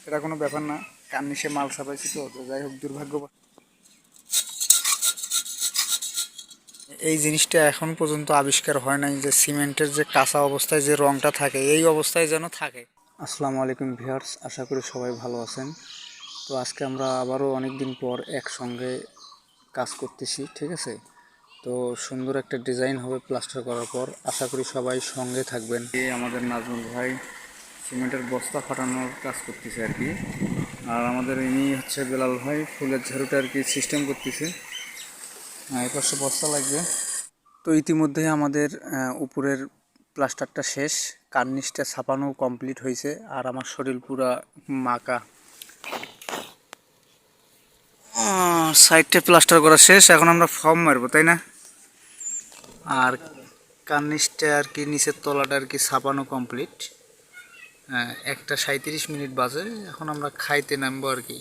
এটা কোনো ব্যাপার না, কার্নিশে মাল ছাপাইছি তো। যাই হোক, দুর্ভাগ্য এই জিনিসটা এখন পর্যন্ত আবিষ্কার হয় নাই যে সিমেন্টের যে কাঁচা অবস্থায় যে রংটা থাকে এই অবস্থায় যেন থাকে। আসসালামু আলাইকুম ভিউয়ার্স, আশা করি সবাই ভালো আছেন। তো আজকে আমরা আবারও অনেক দিন পর একসঙ্গে কাজ করতেছি, ঠিক আছে। তো সুন্দর একটা ডিজাইন হবে প্লাস্টার করার পর, আশা করি সবাই সঙ্গে থাকবেন। আমাদের নাজমুল ভাই সিমেন্টের বস্তা ফাটানোর কাজ করতেছে আর কি, আর আমাদের ইনি হচ্ছে বেলাল ভাই ফুলের ঝাড়ুটা আর কি সিস্টেম করতেছে। এই পাশে বস্তা লাগবে। তো ইতিমধ্যেই আমাদের উপরের প্লাস্টারটা শেষ, কার্নিশটা ছাপানো কমপ্লিট হয়েছে, আর আমার শরীর পুরা মাকা। সাইডটা প্লাস্টার করা শেষ, এখন আমরা ফর্ম মারবো, তাই না? আর কার্নিশটা আর কি নিচের তলাটা আর কি ছাপানো কমপ্লিট। 1:37 বাজে, এখন আমরা খাইতে নামবো আর কি।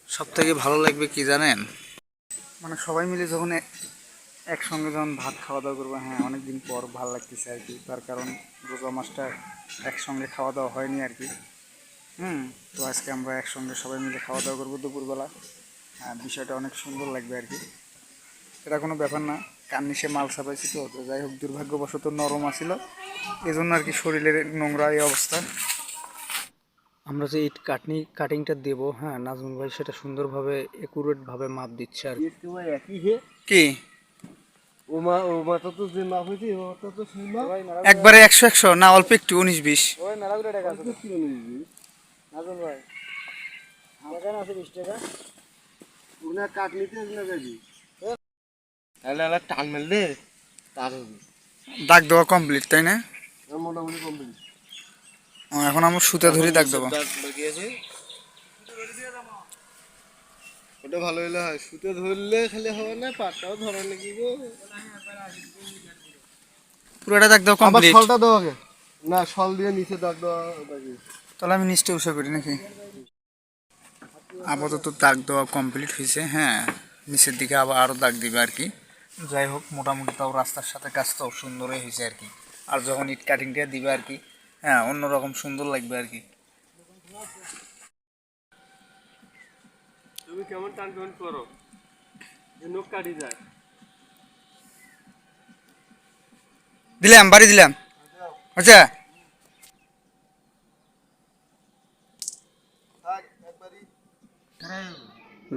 সব থেকে ভালো লাগবে কি জানেন, মানে সবাই মিলে যখন একসঙ্গে যখন ভাত খাওয়া দাওয়া করবো, হ্যাঁ অনেকদিন পর ভালো লাগতেছে আর কি। তার কারণ রোজা মাসটা একসঙ্গে খাওয়া দাওয়া হয়নি আর কি। তো আজকে আমরা একসঙ্গে সবাই মিলে খাওয়া দাওয়া করবো দুপুরবেলা। বিষয়টা অনেক সুন্দর লাগবে আর কি। এটা কোনো ব্যাপার না, কার্নিশে মাল ছাপাইছি তো। যাই হোক, দুর্ভাগ্যবশত নরম আসিল, এই জন্য আর কি শরীরের নোংরা এই অবস্থা। আমরা যে ইট কাটিংটা দেবো, হ্যাঁ নাজমুল ভাই সেটা সুন্দরভাবে একুরেটভাবে মাপ দিচ্ছে আর কি। একবারে 100-100 না, অল্প একটু 19-20। দাগ দেওয়া কমপ্লিট, তাই না? মোটামুটি কমপ্লিট। এখন আমরা সুতা ধরে দাগ দেবো। ওটা ভালো হলে হয়, সুতো ধরলে খালি হবে না, পাটটাও ধরা লাগিব। পুরোটা দাগ দেওয়া কমপ্লিট। সলটা দাও আগে, না সল দিয়ে নিচে দাগ দেওয়া বাকি। তাহলে আমি নিচটা উৎসা করি নাকি? আপাতত দাগ দেওয়া কমপ্লিট হয়েছে, হ্যাঁ নিচের দিকে আবার আরও দাগ দিবে আর কি। যাই হোক, মোটামুটি তাও রাস্তার সাথে কাজটাও সুন্দরই হয়েছে আর কি। আর যখন ইট কাটিংটা দিবে আর কি, হ্যাঁ অন্যরকম সুন্দর লাগবে আর কি। তুমি কেমন টান করো, নখ কাটি যায়। দিলাম, বাড়ি দিলাম। আচ্ছা,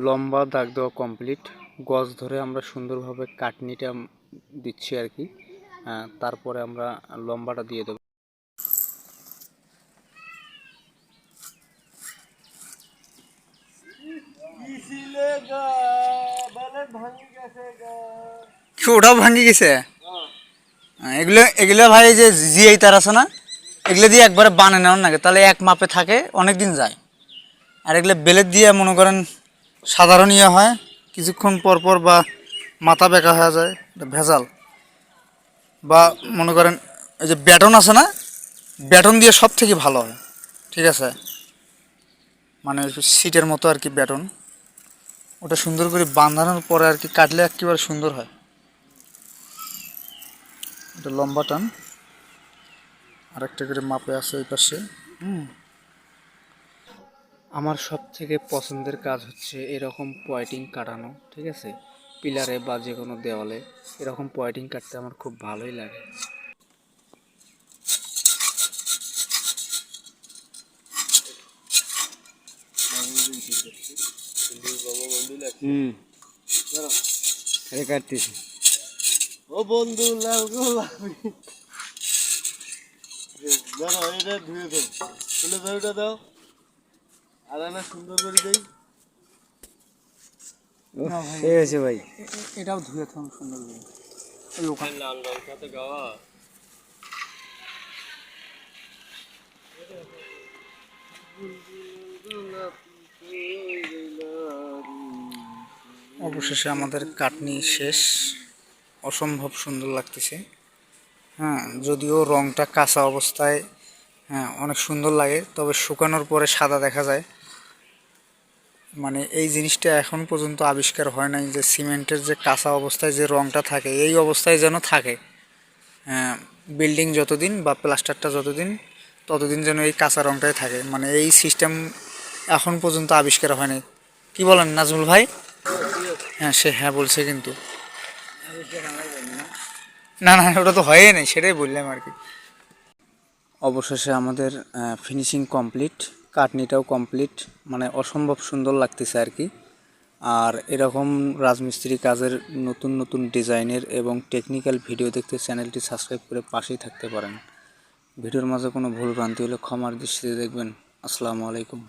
লম্বা দাগ দেওয়া কমপ্লিট। গজ ধরে আমরা সুন্দরভাবে কাটনিটা দিচ্ছি আর কি। তারপরে আমরা লম্বাটা দিয়ে দেবো। ওটাও ভাঙি গেছে। এগুলো এগুলো ভাই যে জিআই তার আছে না, এগুলো দিয়ে একবারে বানে নেওয়ার নাকি, তাহলে এক মাপে থাকে, অনেক দিন যায়। আর এগুলো বেলেট দিয়ে মনে করেন সাধারণ ইয়ে হয়, কিছুক্ষণ পর পর বা মাথা বেঁকা হয়ে যায়, ভেজাল। বা মনে করেন এই যে ব্যাটন আছে না, ব্যাটন দিয়ে সব থেকে ভালো হয়, ঠিক আছে। মানে সিটের মতো আর কি ব্যাটন, ওটা সুন্দর করে বাঁধানোর পরে আর কি কাটলে একেবারে সুন্দর হয়। এটা লম্বা টান, আরেকটা করে মাপে আছে ওই পাশে। আমার সব থেকে পছন্দের কাজ হচ্ছে এরকম পয়েন্টিং কাটানো, ঠিক আছে। পিলারে বা যে কোনো দেওয়ালে এরকম পয়েন্টিং কাটতে আমার খুব ভালোই লাগে। কাটতেছি ও বন্ধু, লাল গোলাপি। দেখো এটা ধুয়ে দাও, তুলে ধরুটা দাও, আর না সুন্দর করে দেই। ঠিক আছে ভাই, এটাও ধুয়ে থাম সুন্দর করে। ওই ওখানে লাল লঙ্কাতে গাওয়া। অবশেষে আমাদের কাটনি শেষ, অসম্ভব সুন্দর লাগতেছে। হ্যাঁ, যদিও রংটা কাঁচা অবস্থায় হ্যাঁ অনেক সুন্দর লাগে, তবে শুকানোর পরে সাদা দেখা যায়। মানে এই জিনিসটা এখন পর্যন্ত আবিষ্কার হয় নাই যে সিমেন্টের যে কাঁচা অবস্থায় যে রংটা থাকে এই অবস্থায় যেন থাকে। বিল্ডিং যতদিন বা প্লাস্টারটা যতদিন ততদিন যেন এই কাঁচা রংটাই থাকে, মানে এই সিস্টেম এখন পর্যন্ত আবিষ্কার হয়নি। কি বলেন নাজমুল ভাই? হ্যাঁ, সে হ্যাঁ বলছে কিন্তু। না না, ওটা তো হয়ই নাই, সেটাই বললাম আর কি। অবশেষে আমাদের ফিনিশিং কমপ্লিট, কাটনিটাও কমপ্লিট, মানে অসম্ভব সুন্দর লাগতেছে আর কি। আর এরকম রাজমিস্ত্রি কাজের নতুন নতুন ডিজাইনের এবং টেকনিক্যাল ভিডিও দেখতে চ্যানেলটি সাবস্ক্রাইব করে পাশেই থাকতে পারেন। ভিডিওর মাঝে কোনো ভুল ভ্রান্তি হলে ক্ষমার দৃষ্টিতে দেখবেন। আসসালামু আলাইকুম।